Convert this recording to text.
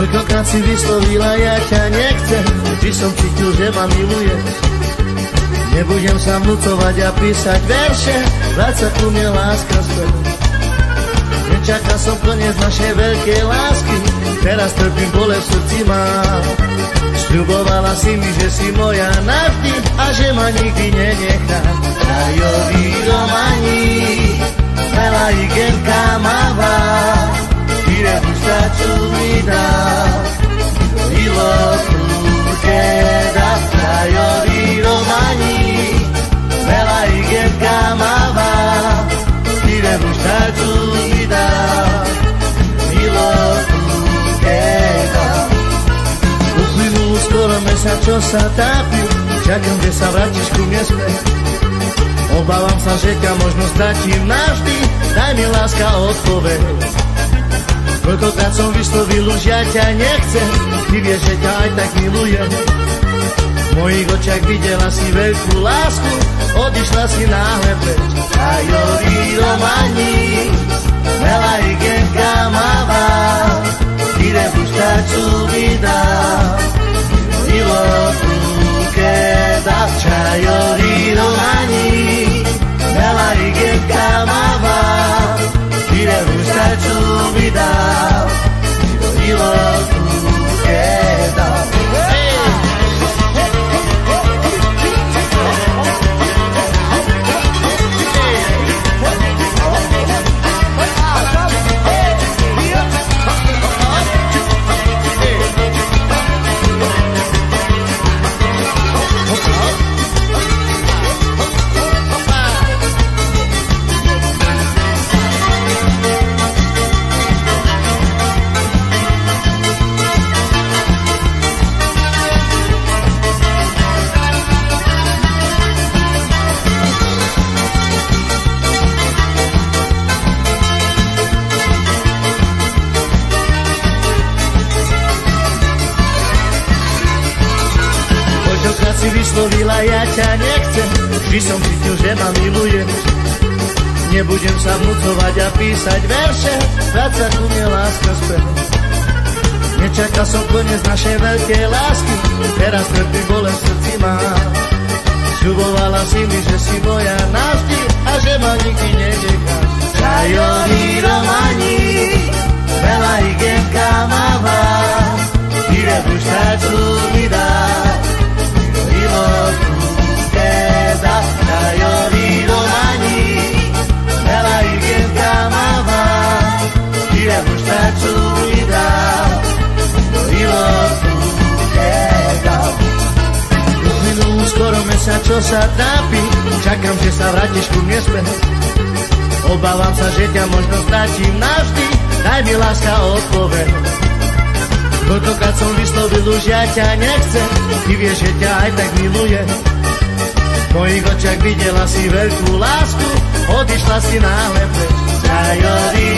Koľkokrát si vyslovila, ja ťa nechcem, vždy som cítil, že ma miluješ. Nebudem sa vnúcovať a písať verše, vráť sa ku mne, láska, späť. Nečakal som koniec našej veľkej lásky, teraz trpím, bolesť v srdci mám. Sľubovala si mi, že si moja navždy a že ma nikdy nenechá. Krajový romaník, veľa igenka máva, tire pustaču mi dá, ilotu keda. Krajový romaník, veľa igenka máva, tire pustaču mi dá, ilotu keda. Uplynul skoro mesiac, čo sa tápil, čakám, že sa vrátiš ku mne späť. Obávam sa, že ťa možno stratím navždy, daj mi, láska, odpoveď. Koľkokrát som vyslovil, už ja ťa nechcem, ty vieš, že ťa aj tak milujem. V mojich očiach videla si veľkú lásku, odišla si náhle preč. Krajový romaník, veľa igenka máva, tire pustaču mi dá, ilotu keda. Krajový romaník, veľa igenka máva, tire pustaču mi dá, ilotu keda. Si vyslovila, ja ťa nechcem, vždy som cítil, že ma miluješ. Nebudem sa vnúcovať a písať verše, vráť sa ku mne, láska, späť. Nečakal som koniec našej veľkej lásky, teraz trpím, bolesť v srdci mám. Sľubovala si mi, že si moja navždy a že ma nikdy nenecháš. Krajový romaník, veľa igenka máva, tire pustaču mi dá, ilotu keda. Krajový romaník, veľa igenka máva, tire pustaču mi dá, ilotu keda. Uplynul skoro mesiac, čo sa trápi, čakám, že sa vrátiš ku mne späť. Obávam sa, že ťa možno stratím navždy, daj mi, láska, odpoveď. Koľkokrát som vyslovil, už ja ťa nechcem, ty vieš, že ťa aj tak milujem. V mojich očiach videla si veľkú lásku, odišla si náhle preč. Krajový